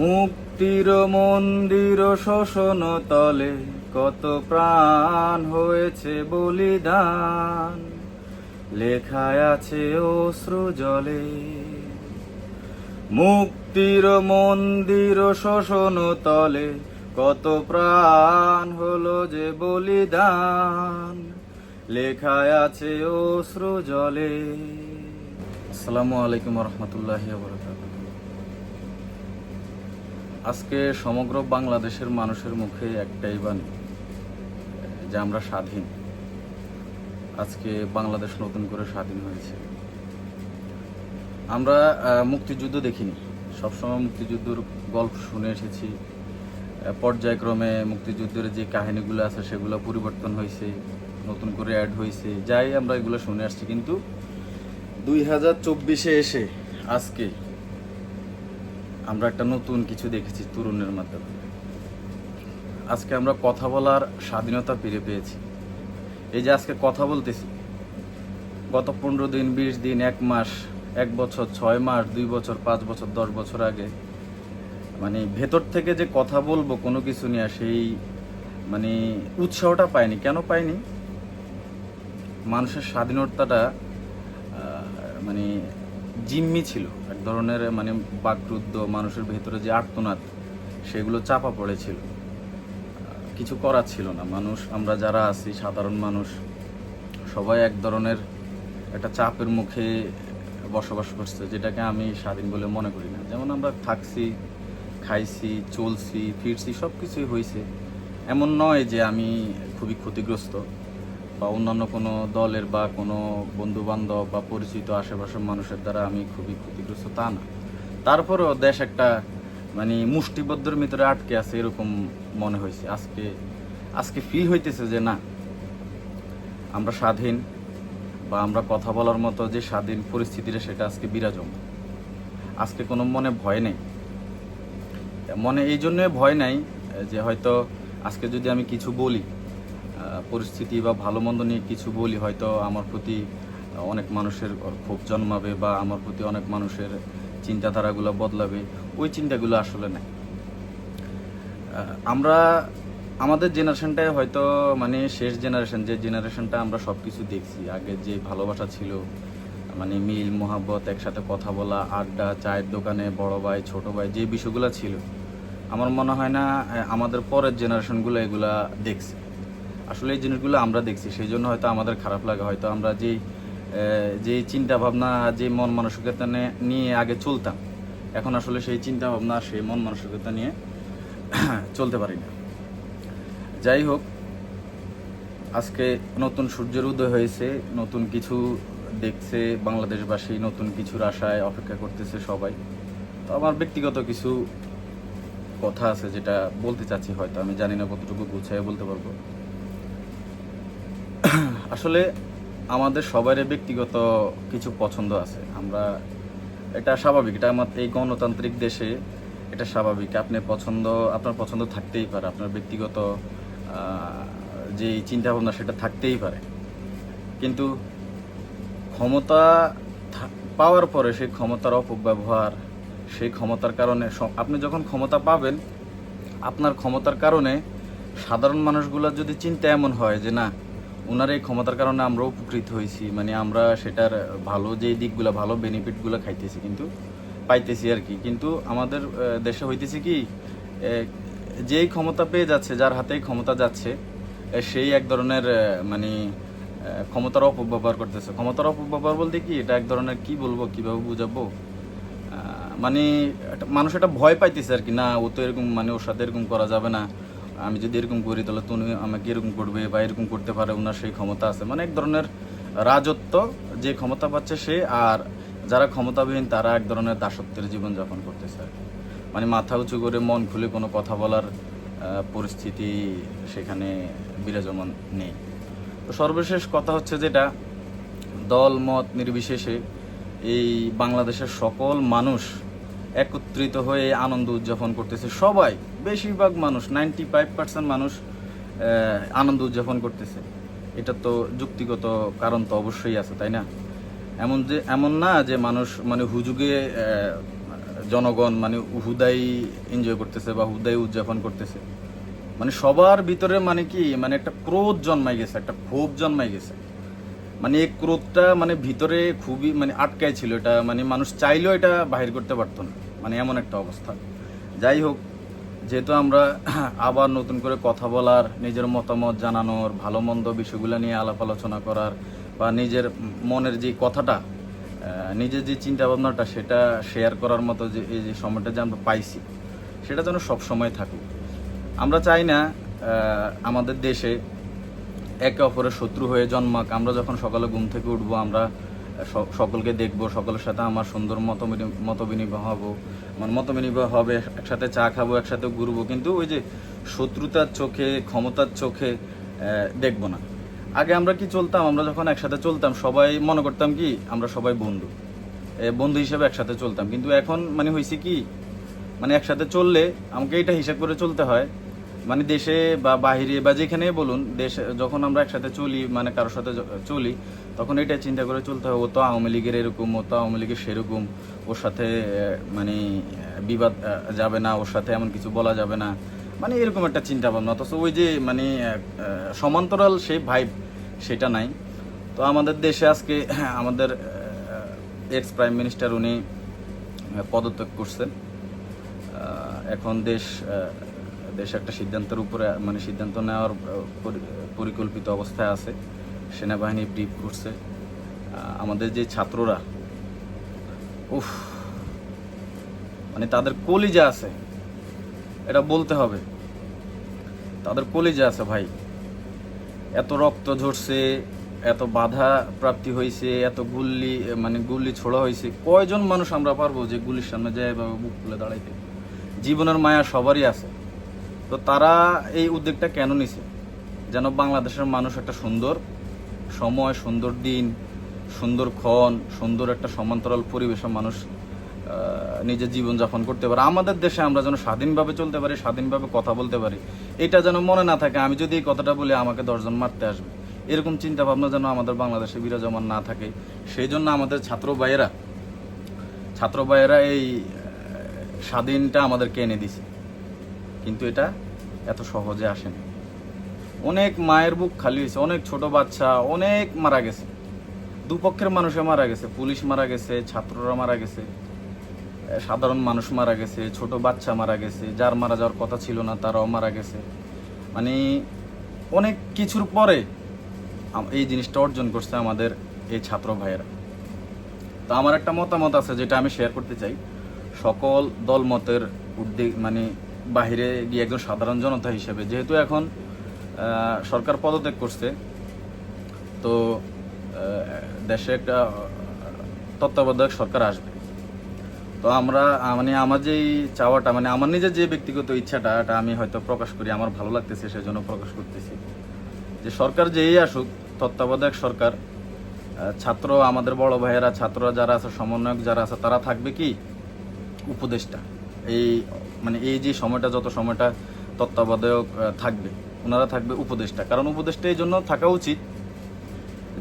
মুক্তির মন্দির শোষণ তলে কত প্রাণ হয়েছে বলিদান, লেখায় আছে অশ্রু জলে। মুক্তির মন্দির শোষণ তলে কত প্রাণ হলো যে বলিদান, লেখায় আছে অশ্রু জলে। আসসালামু আলাইকুম রহমতুল্লাহি ওয়া বারাকাতুহু। আজকে সমগ্র বাংলাদেশের মানুষের মুখে একটাই বাণী যে আমরা স্বাধীন। আজকে বাংলাদেশ নতুন করে স্বাধীন হয়েছে। আমরা মুক্তিযুদ্ধ দেখিনি, সবসময় মুক্তিযুদ্ধের গল্প শুনে এসেছি। পর্যায়ক্রমে মুক্তিযুদ্ধের যে কাহিনীগুলো আছে সেগুলো পরিবর্তন হয়েছে, নতুন করে অ্যাড হয়েছে, যাই আমরা এগুলো শুনে আসছি। কিন্তু 2024-এ এসে আজকে আমরা একটা নতুন কিছু দেখেছি তরুণের মাধ্যমে। আজকে আমরা কথা বলার স্বাধীনতা ফিরে পেয়েছি। এই যে আজকে কথা বলতেছি, গত 15 দিন, 20 দিন, 1 মাস, 1 বছর, 6 মাস, 2 বছর, 5 বছর, 10 বছর আগে মানে ভেতর থেকে যে কথা বলবো কোনো কিছু নিয়ে, সেই মানে উৎসাহটা পাইনি। কেন পাইনি? মানুষের স্বাধীনতাটা মানে জিম্মি ছিল, এক ধরনের মানে বাকরুদ্ধ, মানুষের ভেতরে যে আর্তনাদ সেগুলো চাপা পড়েছিল, কিছু করার ছিল না। মানুষ, আমরা যারা আছি সাধারণ মানুষ, সবাই এক ধরনের একটা চাপের মুখে বসবাস করছে, যেটাকে আমি স্বাধীন বলে মনে করি না। যেমন আমরা থাকছি, খাইছি, চলছি, ফিরছি, সব কিছুই হয়েছে। এমন নয় যে আমি খুবই ক্ষতিগ্রস্ত বা অন্যান্য কোনো দলের বা কোনো বন্ধুবান্ধব বা পরিচিত আশেপাশের মানুষের দ্বারা আমি খুবই ক্ষতিগ্রস্ত, তা না। তারপরেও দেশ একটা মানে মুষ্টিবদ্ধের ভিতরে আটকে আছে, এরকম মনে হয়েছে। আজকে ফিল হইতেছে যে না, আমরা স্বাধীন, বা আমরা কথা বলার মতো যে স্বাধীন পরিস্থিতিটা সেটা আজকে বিরাজমান। আজকে কোনো মনে ভয় নেই। মনে এই জন্য ভয় নাই যে হয়তো আজকে যদি আমি কিছু বলি, পরিস্থিতি বা ভালো মন্দ নিয়ে কিছু বলি, হয়তো আমার প্রতি অনেক মানুষের ক্ষোভ জন্মাবে বা আমার প্রতি অনেক মানুষের চিন্তাধারাগুলো বদলাবে। ওই চিন্তাগুলো আসলে নাই। আমরা আমাদের জেনারেশনটাই হয়তো মানে শেষ জেনারেশন, যে জেনারেশনটা আমরা সব কিছু দেখছি। আগে যে ভালোবাসা ছিল, মানে মিল মোহাব্বত, একসাথে কথা বলা, আড্ডা, চায়ের দোকানে বড় ভাই ছোট ভাই, যে বিষয়গুলো ছিল, আমার মনে হয় না আমাদের পরের জেনারেশনগুলো এগুলা দেখছে। আসলে এই জিনিসগুলো আমরা দেখছি, সেই জন্য হয়তো আমাদের খারাপ লাগে। হয়তো আমরা যে চিন্তা ভাবনা, যে মন মানসিকতা নিয়ে আগে চলতাম, এখন আসলে সেই চিন্তা ভাবনা, সেই মন মানসিকতা নিয়ে চলতে পারি না। যাই হোক, আজকে নতুন সূর্যের উদয় হয়েছে, নতুন কিছু দেখছে বাংলাদেশবাসী, নতুন কিছুর আশায় অপেক্ষা করতেছে সবাই। তো আমার ব্যক্তিগত কিছু কথা আছে যেটা বলতে চাচ্ছি, হয়তো আমি জানি না কতটুকু গুছিয়ে বলতে পারবো। আসলে আমাদের সবারই ব্যক্তিগত কিছু পছন্দ আছে। আমরা, এটা স্বাভাবিক, এটা আমার এই গণতান্ত্রিক দেশে এটা স্বাভাবিক। আপনার পছন্দ থাকতেই পারে, আপনার ব্যক্তিগত যে চিন্তাভাবনা সেটা থাকতেই পারে। কিন্তু ক্ষমতা পাওয়ার পরে সেই ক্ষমতার অপব্যবহার, সেই ক্ষমতার কারণে আপনি যখন ক্ষমতা পাবেন, আপনার ক্ষমতার কারণে সাধারণ মানুষগুলোর যদি চিন্তা এমন হয় যে না, ওনার এই ক্ষমতার কারণে আমরা উপকৃত হয়েছি, মানে আমরা সেটার ভালো যে দিকগুলো, ভালো বেনিফিটগুলো খাইতেছি, কিন্তু পাইতেছি আর কি। কিন্তু আমাদের দেশে হইতেছে কি, যেই ক্ষমতা পেয়ে যাচ্ছে, যার হাতেই ক্ষমতা যাচ্ছে, সেই এক ধরনের মানে ক্ষমতার অপব্যবহার করতেছে। ক্ষমতার অপব্যবহার বলতে কি, এটা এক ধরনের, কি বলবো, কিভাবে বুঝাবো, মানে মানুষ এটা ভয় পাইতেছে আর কি। না, ও তো এরকম, মানে ওর সাথে এরকম করা যাবে না, আমি যদি এরকম করি তাহলে তুমি আমাকে এরকম করবে বা এরকম করতে পারে, ওনার সেই ক্ষমতা আছে। মানে এক ধরনের রাজত্ব, যে ক্ষমতা পাচ্ছে সে, আর যারা ক্ষমতাবিহীন তারা এক ধরনের দাসত্বের জীবনযাপন করতেছে আর কি। মানে মাথা উঁচু করে মন খুলে কোনো কথা বলার পরিস্থিতি সেখানে বিরাজমান নেই। তো সর্বশেষ কথা হচ্ছে যেটা, দল মত নির্বিশেষে এই বাংলাদেশের সকল মানুষ একত্রিত হয়ে আনন্দ উদযাপন করতেছে। সবাই, বেশিরভাগ মানুষ, 95% মানুষ আনন্দ উদযাপন করতেছে। এটা তো যুক্তিগত কারণ তো অবশ্যই আছে, তাই না? এমন না যে মানুষ মানে হুজুগে জনগণ মানে হুদাই এনজয় করতেছে বা হুদাই উদযাপন করতেছে। মানে সবার ভিতরে মানে কি মানে একটা ক্রোধ জন্মাই গেছে, একটা ক্ষোভ জন্মাই গেছে। মানে এই ক্রোধটা মানে ভিতরে খুবই মানে আটকায় ছিল, এটা মানে মানুষ চাইলেও এটা বাহির করতে পারতো না, মানে এমন একটা অবস্থা। যাই হোক, যেহেতু আমরা আবার নতুন করে কথা বলার, নিজের মতামত জানানোর, ভালো মন্দ বিষয়গুলো নিয়ে আলাপ আলোচনা করার বা নিজের মনের যে কথাটা, নিজের যে চিন্তা ভাবনাটা সেটা শেয়ার করার মতো যে এই যে সময়টা যে আমরা পাইছি সেটা যেন সবসময় থাকুক। আমরা চাই না আমাদের দেশে একে অপরের শত্রু হয়ে জন্মাক। আমরা যখন সকালে ঘুম থেকে উঠবো, আমরা সকলকে দেখবো, সকলের সাথে আমার সুন্দর মত বিনিময় হবো, মানে মত বিনিময় হবে, একসাথে চা খাবো, একসাথে ঘুরবো, কিন্তু ওই যে শত্রুতার চোখে, ক্ষমতার চোখে দেখবো না। আগে আমরা কি চলতাম, আমরা যখন একসাথে চলতাম সবাই মনে করতাম কি আমরা সবাই বন্ধু, বন্ধু হিসেবে একসাথে চলতাম। কিন্তু এখন মানে হয়েছে কি, মানে একসাথে চললে আমাকে এটা হিসাব করে চলতে হয়, মানে দেশে বা বাহিরে বা যেখানে বলুন, দেশে যখন আমরা একসাথে চলি, মানে কারোর সাথে চলি, তখন এটা চিন্তা করে চলতে হয় ও তো আওয়ামী লীগের এরকম, ও তো আওয়ামী লীগের সেরকম, ওর সাথে মানে বিবাদ যাবে না, ওর সাথে এমন কিছু বলা যাবে না, মানে এরকম একটা চিন্তা ভাবনা। অথচ ওই যে মানে সমান্তরাল সেই ভাইব সেটা নাই। তো আমাদের দেশে আজকে আমাদের এক্স প্রাইম মিনিস্টার উনি পদত্যাগ করছেন। এখন দেশ একটা সিদ্ধান্তের উপরে, মানে সিদ্ধান্ত নেওয়ার পরিকল্পিত অবস্থায় আছে। সেনাবাহিনী ব্রিফ করছে। আমাদের যে ছাত্ররা, উফ, মানে তাদের কলিজা আছে, এটা বলতে হবে, তাদের কলিজা আছে ভাই। এত রক্ত ঝরছে, এত বাধা প্রাপ্তি হয়েছে, এত গুল্লি ছোড়া হয়েছে। কয়জন মানুষ আমরা পারবো যে গুলির সামনে যায় এভাবে বুক খুলে দাঁড়াইতে? জীবনের মায়া সবারই আছে। তো তারা এই উদ্যোগটা কেন নিছে? যেন বাংলাদেশের মানুষ একটা সুন্দর সময়, সুন্দর দিন, সুন্দর ক্ষণ, সুন্দর একটা সমান্তরাল পরিবেশে মানুষ নিজের জীবনযাপন করতে পারে। আমাদের দেশে আমরা যেন স্বাধীনভাবে চলতে পারি, স্বাধীনভাবে কথা বলতে পারি। এটা যেন মনে না থাকে আমি যদি এই কথাটা বলি আমাকে 10 জন মারতে আসবে, এরকম চিন্তা ভাবনা যেন আমাদের বাংলাদেশে বিরাজমান না থাকে। সেই জন্য আমাদের ছাত্র ভাইয়েরা এই স্বাধীনটা আমাদেরকে এনে দিছে। কিন্তু এটা এত সহজে আসেনি। অনেক মায়ের বুক খালি হয়েছে, অনেক ছোট বাচ্চা অনেক মারা গেছে, দুপক্ষের মানুষে মারা গেছে, পুলিশ মারা গেছে, ছাত্ররা মারা গেছে, সাধারণ মানুষ মারা গেছে, ছোট বাচ্চা মারা গেছে, যার মারা যাওয়ার কথা ছিল না তারাও মারা গেছে। মানে অনেক কিছুর পরে এই জিনিসটা অর্জন করছে আমাদের এই ছাত্র ভাইয়েরা। তো আমার একটা মতামত আছে যেটা আমি শেয়ার করতে চাই। সকল দলমতের উদ্যোগ মানে বাহিরে গিয়ে একজন সাধারণ জনতা হিসেবে, যেহেতু এখন সরকার পদত্যাগ করছে, তো দেশে একটা তত্ত্বাবধায়ক সরকার আসবে। তো আমরা মানে আমার যেই চাওয়াটা, মানে আমার নিজের যে ব্যক্তিগত ইচ্ছাটা, এটা আমি হয়তো প্রকাশ করি, আমার ভালো লাগতেছে সেজন্য প্রকাশ করতেছি, যে সরকার যেই আসুক, তত্ত্বাবধায়ক সরকার, ছাত্র, আমাদের বড় ভাইয়েরা, ছাত্ররা যারা আছে, সমন্বয়ক যারা আছে, তারা থাকবে কি উপদেষ্টা। এই মানে এই যে সময়টা, যত সময়টা তত্ত্বাবধায়ক থাকবে, ওনারা থাকবে উপদেষ্টা। কারণ উপদেষ্টা এই জন্য থাকা উচিত,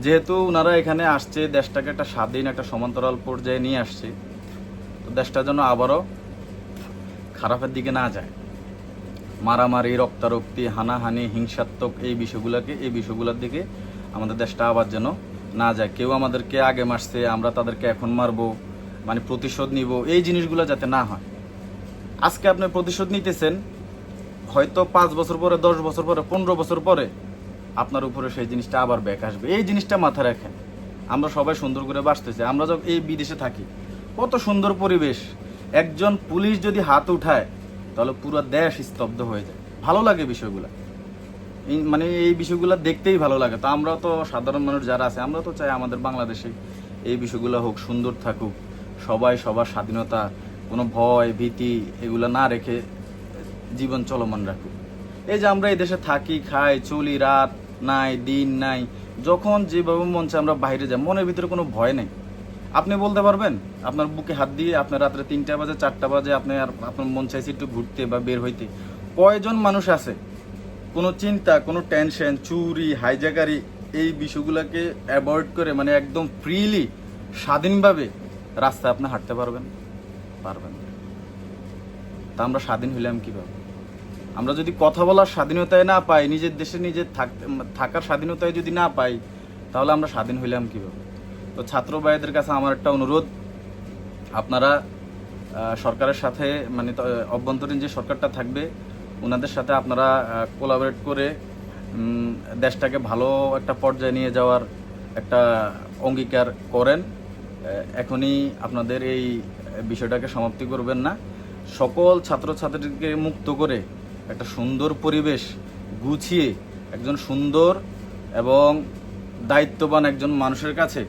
যেহেতু ওনারা এখানে আসছে, দেশটাকে একটা স্বাধীন, একটা সমান্তরাল পর্যায়ে নিয়ে আসছে। তো দেশটা যেন আবারও খারাপের দিকে না যায়, মারামারি, রক্তারক্তি, হানাহানি, হিংসাত্মক এই বিষয়গুলোর দিকে আমাদের দেশটা আবার যেন না যায়। কেউ আমাদেরকে আগে মারছে, আমরা তাদেরকে এখন মারবো, মানে প্রতিশোধ নিব, এই জিনিসগুলো যাতে না হয়। আজকে আপনি প্রতিশোধ নিতেছেন, হয়তো 5 বছর পরে, 10 বছর পরে, 15 বছর পরে আপনার উপরে সেই জিনিসটা আবার ব্যাক আসবে। এই জিনিসটা মাথায় রাখেন। আমরা সবাই সুন্দর করে বাঁচতেছি। আমরা যখন এই বিদেশে থাকি, কত সুন্দর পরিবেশ, একজন পুলিশ যদি হাত উঠায় তাহলে পুরো দেশ স্তব্ধ হয়ে যায়। ভালো লাগে বিষয়গুলো, মানে এই বিষয়গুলো দেখতেই ভালো লাগে। তো আমরা তো সাধারণ মানুষ যারা আছে, আমরা তো চাই আমাদের বাংলাদেশে এই বিষয়গুলো হোক, সুন্দর থাকুক, সবাই সবার স্বাধীনতা, কোনো ভয় ভীতি এগুলো না রেখে জীবন চলমান রাখুক। এই যে আমরা এই দেশে থাকি, খাই, চলি, রাত নাই, দিন নাই, যখন যেভাবে মন চায় আমরা বাইরে যাই, মনের ভিতরে কোনো ভয় নেই। আপনি বলতে পারবেন আপনার বুকে হাত দিয়ে আপনার রাত্রে 3টা বাজে, 4টা বাজে আপনি আর আপনার মন চাইছে একটু ঘুরতে বা বের হইতে? কয়জন মানুষ আছে কোনো চিন্তা, কোনো টেনশন, চুরি, হাইজাকারি এই বিষয়গুলোকে অ্যাভয়েড করে, মানে একদম ফ্রিলি স্বাধীনভাবে রাস্তায় আপনি হাঁটতে পারবেন? তা আমরা স্বাধীন হইলাম কীভাবে? আমরা যদি কথা বলার স্বাধীনতায় না পাই, নিজের দেশে নিজে থাকার স্বাধীনতায় যদি না পাই, তাহলে আমরা স্বাধীন হইলাম কীভাবে? তো ছাত্র ভাইদের কাছে আমার একটা অনুরোধ, আপনারা সরকারের সাথে মানে অভ্যন্তরীণ যে সরকারটা থাকবে ওনাদের সাথে আপনারা কোলাবোরেট করে দেশটাকে ভালো একটা পর্যায়ে নিয়ে যাওয়ার একটা অঙ্গীকার করেন। এখনই আপনাদের এই বিষয়টাকে সমাপ্তি করবেন না। সকল ছাত্রছাত্রীকে মুক্ত করে একটা সুন্দর পরিবেশ গুছিয়ে একজন সুন্দর এবং দায়িত্ববান একজন মানুষের কাছে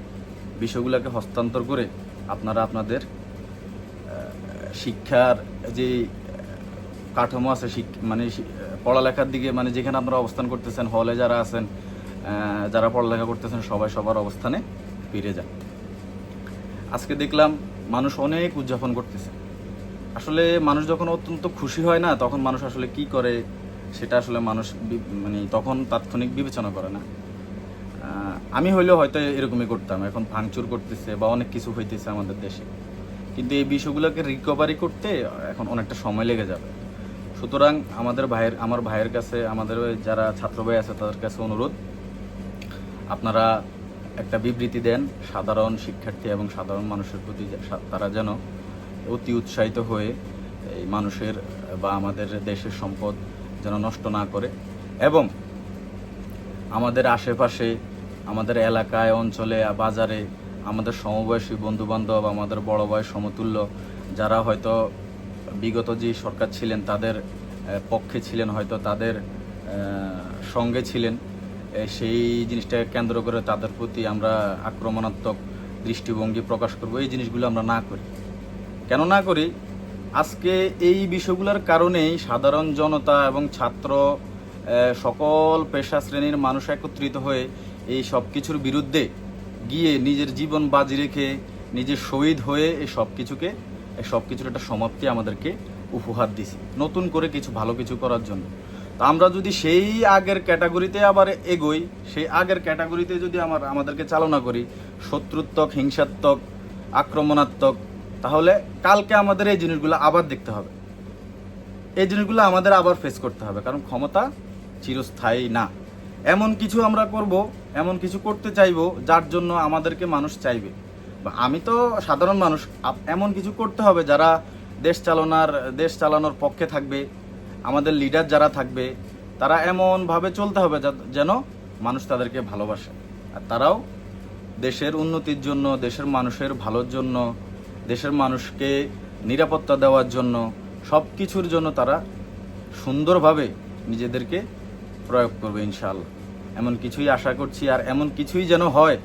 বিষয়গুলোকে হস্তান্তর করে আপনারা আপনাদের শিক্ষার যে কাঠামো আছে মানে পড়ালেখার দিকে মানে যেখানে আপনারা অবস্থান করতেছেন, হলে যারা আছেন, যারা পড়ালেখা করতেছেন, সবাই সবার অবস্থানে ফিরে যান। আজকে দেখলাম মানুষ অনেক উদযাপন করতেছে। আসলে মানুষ যখন অত্যন্ত খুশি হয় না, তখন মানুষ আসলে কি করে সেটা আসলে মানুষ মানে তখন তাৎক্ষণিক বিবেচনা করে না। আমি হইলেও হয়তো এরকমই করতাম। এখন ভাঙচুর করতেছে বা অনেক কিছু হইতেছে আমাদের দেশে, কিন্তু এই বিষয়গুলোকে রিকভারি করতে এখন অনেকটা সময় লেগে যাবে। সুতরাং আমার ভাইয়ের কাছে, আমাদের যারা ছাত্র ভাই আছে তাদের কাছে অনুরোধ, আপনারা একটা বিবৃতি দেন সাধারণ শিক্ষার্থী এবং সাধারণ মানুষের প্রতি, তারা যেন অতি উৎসাহিত হয়ে এই মানুষের বা আমাদের দেশের সম্পদ যেন নষ্ট না করে, এবং আমাদের আশেপাশে, আমাদের এলাকায়, অঞ্চলে, বাজারে আমাদের সমবয়সী বন্ধুবান্ধব, আমাদের বড় ভাই সমতুল্য যারা হয়তো বিগত যে সরকার ছিলেন তাদের পক্ষে ছিলেন, হয়তো তাদের সঙ্গে ছিলেন, সেই জিনিসটাকে কেন্দ্র করে তাদের প্রতি আমরা আক্রমণাত্মক দৃষ্টিভঙ্গি প্রকাশ করব। এই জিনিসগুলো আমরা না করি। কেন না করি? আজকে এই বিষয়গুলোর কারণেই সাধারণ জনতা এবং ছাত্র, সকল পেশা শ্রেণীর মানুষ একত্রিত হয়ে এই সব কিছুর বিরুদ্ধে গিয়ে নিজের জীবন বাজি রেখে, নিজের শহীদ হয়ে এই সব কিছুর একটা সমাপ্তি আমাদেরকে উপহার দিছে, নতুন করে কিছু ভালো কিছু করার জন্য। তা আমরা যদি সেই আগের ক্যাটাগরিতে আবার এগোই, সেই আগের ক্যাটাগরিতে যদি আমাদেরকে চালনা করি, শত্রুত্বক, হিংসাত্মক, আক্রমণাত্মক, তাহলে কালকে আমাদের এই জিনিসগুলো আবার দেখতে হবে, এই জিনিসগুলো আমাদের আবার ফেস করতে হবে। কারণ ক্ষমতা চিরস্থায়ী না। এমন কিছু আমরা করব, এমন কিছু করতে চাইবো যার জন্য আমাদেরকে মানুষ চাইবে, বা আমি তো সাধারণ মানুষ, এমন কিছু করতে হবে যারা দেশ চালানোর পক্ষে থাকবে। আমাদের লিডার যারা থাকবে তারা এমনভাবে চলতে হবে যেন মানুষ তাদেরকে ভালোবাসে, আর তারাও দেশের উন্নতির জন্য, দেশের মানুষের ভালোর জন্য, দেশের মানুষকে নিরাপত্তা দেওয়ার জন্য, সব কিছুর জন্য তারা সুন্দরভাবে নিজেদেরকে প্রয়োগ করবে ইনশাআল্লাহ। এমন কিছুই আশা করছি, আর এমন কিছুই যেন হয়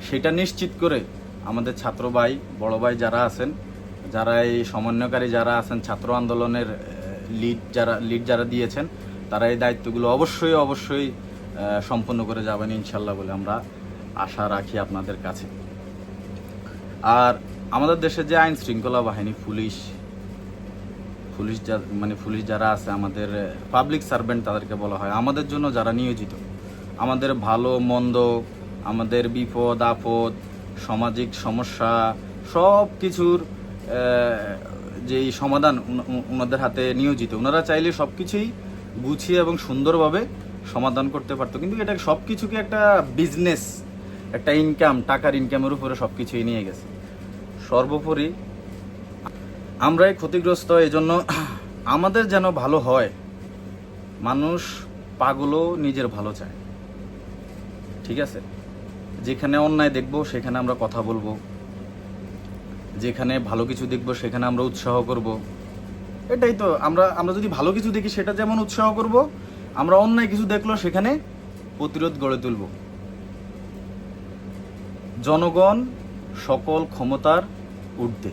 সেটা নিশ্চিত করে আমাদের ছাত্র ভাই, বড় ভাই যারা আছেন, যারা এই সমন্বয়কারী যারা আছেন, ছাত্র আন্দোলনের লিড যারা দিয়েছেন, তারা এই দায়িত্বগুলো অবশ্যই সম্পন্ন করে যাবেন ইনশাআল্লাহ বলে আমরা আশা রাখি আপনাদের কাছে। আর আমাদের দেশে যে আইন শৃঙ্খলা বাহিনী, পুলিশ যারা আছে, আমাদের পাবলিক সার্ভেন্ট তাদেরকে বলা হয়, আমাদের জন্য যারা নিয়োজিত, আমাদের ভালো মন্দ, আমাদের বিপদ আপদ, সামাজিক সমস্যা, সব কিছুর যেই সমাধান ওনাদের হাতে নিয়োজিত। ওনারা চাইলে সব কিছুই গুছিয়ে এবং সুন্দরভাবে সমাধান করতে পারতো, কিন্তু এটা সব কিছুকে একটা বিজনেস, একটা ইনকাম, টাকার ইনকামের উপরে সব কিছুই নিয়ে গেছে। সর্বোপরি আমরাই ক্ষতিগ্রস্ত। এই জন্য আমাদের যেন ভালো হয়। মানুষ পাগলও নিজের ভালো চায়, ঠিক আছে? যেখানে অন্যায় দেখবো সেখানে আমরা কথা বলবো, যেখানে ভালো কিছু দেখবো সেখানে আমরা উৎসাহ করব। এটাই তো, আমরা যদি ভালো কিছু দেখি সেটা যেমন উৎসাহ করব, আমরা অন্যায় কিছু দেখলো সেখানে প্রতিরোধ গড়ে তুলব। জনগণ সকল ক্ষমতার ঊর্ধ্বে।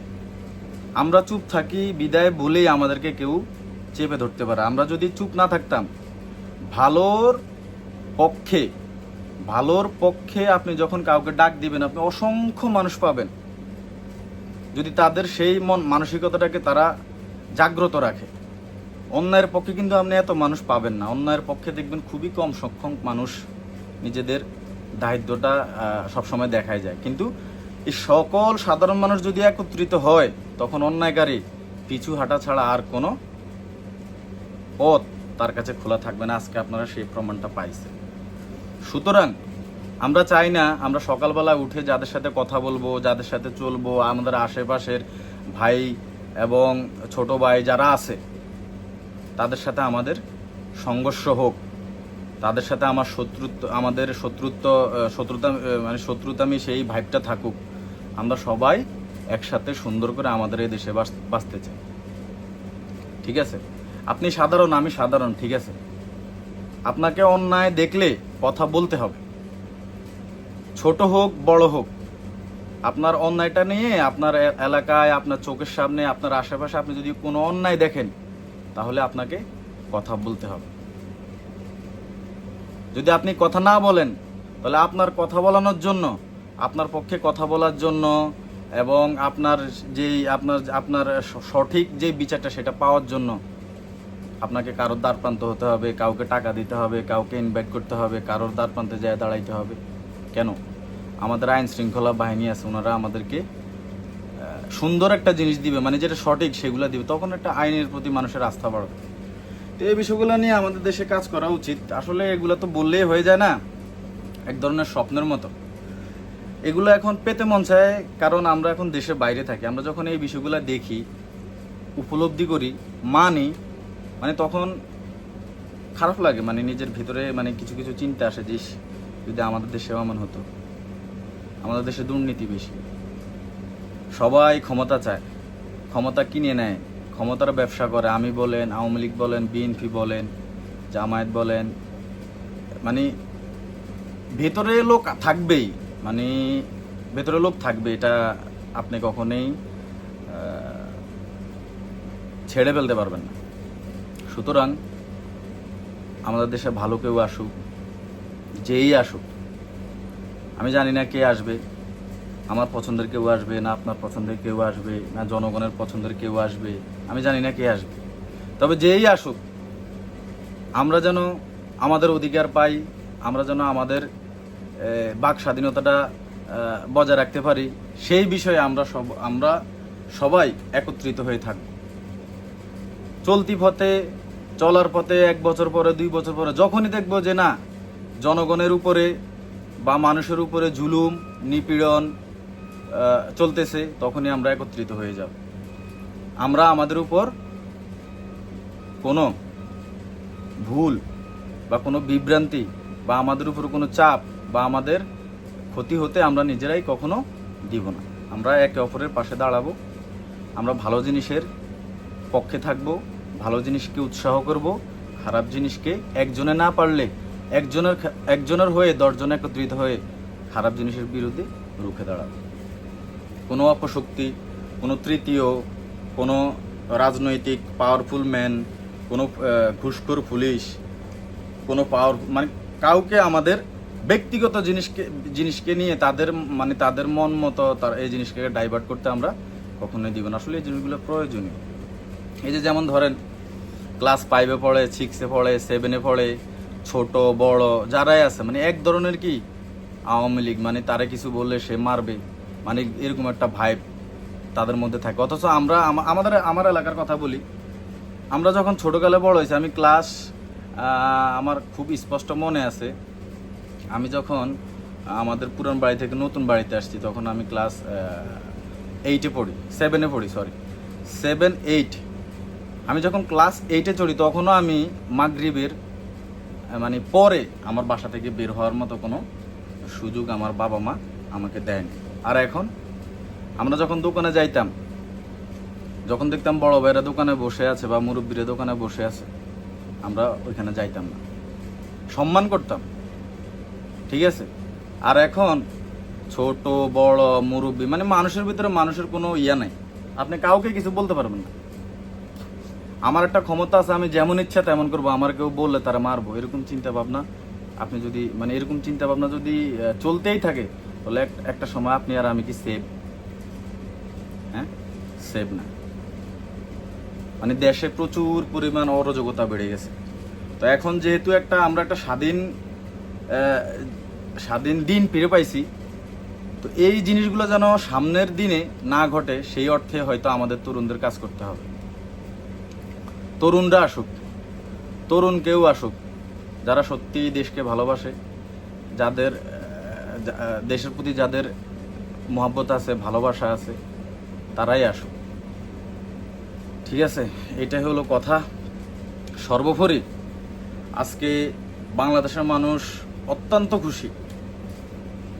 আমরা চুপ থাকি বিদায় বলেই আমাদেরকে কেউ চেপে ধরতে পারে। আমরা যদি চুপ না থাকতাম, ভালোর পক্ষে আপনি যখন কাউকে ডাক দিবেন, আপনি অসংখ্য মানুষ পাবেন। যদি তাদের সেই মানসিকতাটাকে তারা জাগ্রত রাখে, অন্যায়ের পক্ষে কিন্তু আপনি এত মানুষ পাবেন না। অন্যায়ের পক্ষে দেখবেন খুবই কম সংখ্যক মানুষ নিজেদের দায়িত্বটা সবসময় দেখায় যায়। কিন্তু এই সকল সাধারণ মানুষ যদি একত্রিত হয়, তখন অন্যায়কারী পিছু হাঁটা ছাড়া আর কোনো পথ তার কাছে খোলা থাকবে না। আজকে আপনারা সেই প্রমাণটা পাইছেন। সুতরাং আমরা চাই না আমরা সকালবেলা উঠে যাদের সাথে কথা বলবো, যাদের সাথে চলবো, আমাদের আশেপাশের ভাই এবং ছোট ভাই যারা আছে তাদের সাথে আমাদের সংঘর্ষ হোক, তাদের সাথে আমাদের শত্রুতামি সেই ভাইবটা থাকুক। আমরা সবাই একসাথে সুন্দর করে আমাদের এই দেশে বাঁচতে চাই। ঠিক আছে? আপনি সাধারণ, আমি সাধারণ, ঠিক আছে? আপনাকে অন্যায় দেখলে কথা বলতে হবে, ছোট হোক বড় হোক। আপনার অন্যায়টা নিয়ে আপনার এলাকায়, আপনার চোখের সামনে, আপনার আশেপাশে আপনি যদি কোনো অন্যায় দেখেন, তাহলে আপনাকে কথা বলতে হবে। যদি আপনি কথা না বলেন, তাহলে আপনার কথা বলানোর জন্য, আপনার পক্ষে কথা বলার জন্য এবং আপনার সঠিক যে বিচারটা সেটা পাওয়ার জন্য আপনাকে কারোর দ্বারপ্রান্ত হতে হবে, কাউকে টাকা দিতে হবে, কাউকে ইনভাইট করতে হবে, কারোর দ্বারপ্রান্তে যায় দাঁড়াইতে হবে। কেন? আমাদের আইন শৃঙ্খলা বাহিনী আছে, ওনারা আমাদেরকে সুন্দর একটা জিনিস দিবে, মানে যেটা সঠিক সেগুলো দিবে, তখন একটা আইনের প্রতি মানুষের আস্থা বাড়বে। তো এই বিষয়গুলো নিয়ে আমাদের দেশে কাজ করা উচিত। আসলে এগুলো তো বললেই হয়ে যায় না, এক ধরনের স্বপ্নের মতো। এগুলো এখন পেতে মন চায়, কারণ আমরা এখন দেশের বাইরে থাকি। আমরা যখন এই বিষয়গুলো দেখি, উপলব্ধি করি, মানি, মানে তখন খারাপ লাগে, মানে নিজের ভিতরে মানে কিছু কিছু চিন্তা আসে যে যদি আমাদের দেশে এমন হতো। আমাদের দেশে দুর্নীতি বেশি, সবাই ক্ষমতা চায়, ক্ষমতা কিনে নেয়, ক্ষমতার ব্যবসা করে। আমি বলেন, আওয়ামী লীগ বলেন, বিএনপি বলেন, জামায়াত বলেন, মানে ভেতরে লোক থাকবেই, মানে ভেতরে লোক থাকবে, এটা আপনি কখনোই ছেড়ে ফেলতে পারবেন না। সুতরাং আমাদের দেশে ভালো কেউ আসুক, যেই আসুক, আমি জানি না কে আসবে, আমার পছন্দের কেউ আসবে না, আপনার পছন্দের কেউ আসবে না, জনগণের পছন্দের কেউ আসবে, আমি জানি না কে আসবে। তবে যেই আসুক, আমরা যেন আমাদের অধিকার পাই, আমরা যেন আমাদের বাক স্বাধীনতাটা বজায় রাখতে পারি, সেই বিষয়ে আমরা সবাই একত্রিত হয়ে থাকব। চলতি পথে, চলার পথে 1 বছর পরে, 2 বছর পরে যখনই দেখবো যে না, জনগণের উপরে বা মানুষের উপরে জুলুম নিপীড়ন চলতেছে, তখনই আমরা একত্রিত হয়ে যাব। আমরা আমাদের উপর কোনো ভুল বা কোনো বিভ্রান্তি বা আমাদের উপর কোনো চাপ বা আমাদের ক্ষতি হতে আমরা নিজেরাই কখনো দিব না। আমরা একে অপরের পাশে দাঁড়াবো, আমরা ভালো জিনিসের পক্ষে থাকব, ভালো জিনিসকে উৎসাহ করব, খারাপ জিনিসকে একজনে না পারলে একজনের হয়ে 10 জন একত্রিত হয়ে খারাপ জিনিসের বিরুদ্ধে রুখে দাঁড়াবো। কোনো অপশক্তি, কোনো তৃতীয়, কোনো রাজনৈতিক পাওয়ারফুল ম্যান, কোনো ঘুষখোর পুলিশ, কোনো মানে কাউকে আমাদের ব্যক্তিগত জিনিসকে নিয়ে তাদের মন মতো এই জিনিসকে ডাইভার্ট করতে আমরা কখনোই দিব না। আসলে এই জিনিসগুলো প্রয়োজনীয়। এই যে যেমন ধরেন ক্লাস 5-এ পড়ে, 6-এ পড়ে, 7-এ পড়ে, ছোট বড় যারাই আছে, মানে এক ধরনের কি আওয়ামী লীগ, মানে তারা কিছু বললে সে মারবে, মানে এরকম একটা ভাইব তাদের মধ্যে থাকে। অথচ আমার এলাকার কথা বলি, আমরা যখন ছোটোকালে বড় হয়েছি, আমি আমার খুব স্পষ্ট মনে আছে, আমি যখন আমাদের পুরান বাড়ি থেকে নতুন বাড়িতে আসছি, তখন আমি ক্লাস 8-এ পড়ি, 7-এ পড়ি, 7-8। আমি যখন ক্লাস 8-এ চড়ি, তখনও আমি মাগরিবের মানে পরে আমার বাসা থেকে বের হওয়ার মতো কোনো সুযোগ আমার বাবা মা আমাকে দেয়নি। আর এখন আমরা যখন দোকানে যাইতাম, যখন দেখতাম বড় ভাইরা দোকানে বসে আছে বা মুরব্বীরা দোকানে বসে আছে, আমরা ওইখানে যাইতাম না, সম্মান করতাম, ঠিক আছে? আর এখন ছোট বড় মুরব্বী, মানে মানুষের ভিতরে মানুষের কোনো ইয়া নাই, আপনি কাউকে কিছু বলতে পারবেন না। আমার একটা ক্ষমতা আছে, আমি যেমন ইচ্ছা তেমন করবো, আমার কেউ বললে তারা মারবো, এরকম চিন্তা ভাবনা আপনি যদি এরকম চিন্তা ভাবনা যদি চলতেই থাকে, তাহলে একটা সময় আপনি আর আমি কি সেভ? হ্যাঁ, সেভ না। মানে দেশে প্রচুর পরিমাণ অরাজকতা বেড়ে গেছে। তো এখন যেহেতু আমরা একটা স্বাধীন দিন ফিরে পাইছি, তো এই জিনিসগুলো যেন সামনের দিনে না ঘটে, সেই অর্থে হয়তো আমাদের তরুণদের কাজ করতে হবে। তরুণরা আসুক, তরুণ কেউ আসুক, যারা সত্যিই দেশকে ভালোবাসে, যাদের দেশের প্রতি যাদের মহব্বত আছে, ভালোবাসা আছে, তারাই আসুক। ঠিক আছে, এটাই হলো কথা। সর্বোপরি আজকে বাংলাদেশের মানুষ অত্যন্ত খুশি।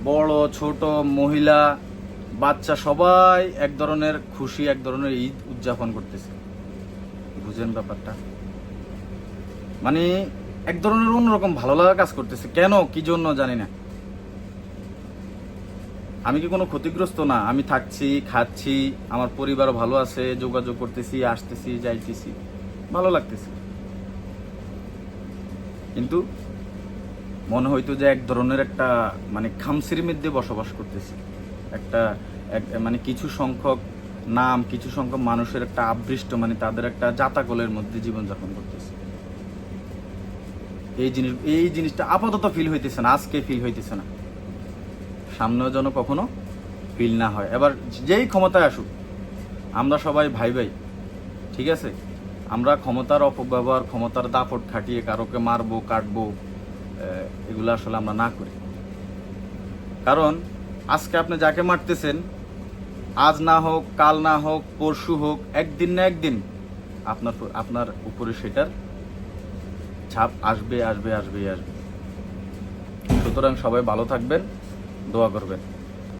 বড় ছোট মহিলা বাচ্চা সবাই এক ধরনের খুশি, এক ধরনের ঈদ উদযাপন করতেছে। বুঝেন ব্যাপারটা? মানে এক ধরনের অন্যরকম ভালো লাগা কাজ করতেছে। কেন, কি জন্য জানি না। আমি কি কোনো ক্ষতিগ্রস্ত না? আমি থাকছি, খাচ্ছি, আমার পরিবারও ভালো আছে, যোগাযোগ করতেছি, আসতেছি, যাইতেছি, ভালো লাগতেছে। কিন্তু মনে হইতো যে এক ধরনের একটা মানে খামসির মধ্যে বসবাস করতেছি। একটা মানে কিছু সংখ্যক নাম, কিছু সংখ্যক মানুষের একটা আবৃষ্ট, মানে তাদের একটা জাতাকলের মধ্যে জীবনযাপন করতেছে। এই জিনিসটা আপাতত ফিল হইতেছে না, আজকে ফিল হইতেছে না, সামনেও যেন কখনো ফিল না হয়। এবার যেই ক্ষমতায় আসুক, আমরা সবাই ভাই ভাই, ঠিক আছে? আমরা ক্ষমতার অপব্যবহার, ক্ষমতার দাপট খাটিয়ে কারোকে মারবো, কাটবো, এগুলো আসলে আমরা না করি। কারণ আজকে আপনি যাকে মারতেছেন, আজ না হোক, কাল না হোক, পরশু হোক, একদিন না একদিন আপনার উপরে সেটার ছাপ আসবে আসবে আসবে আসবে। সুতরাং সবাই ভালো থাকবেন, দোয়া করবেন।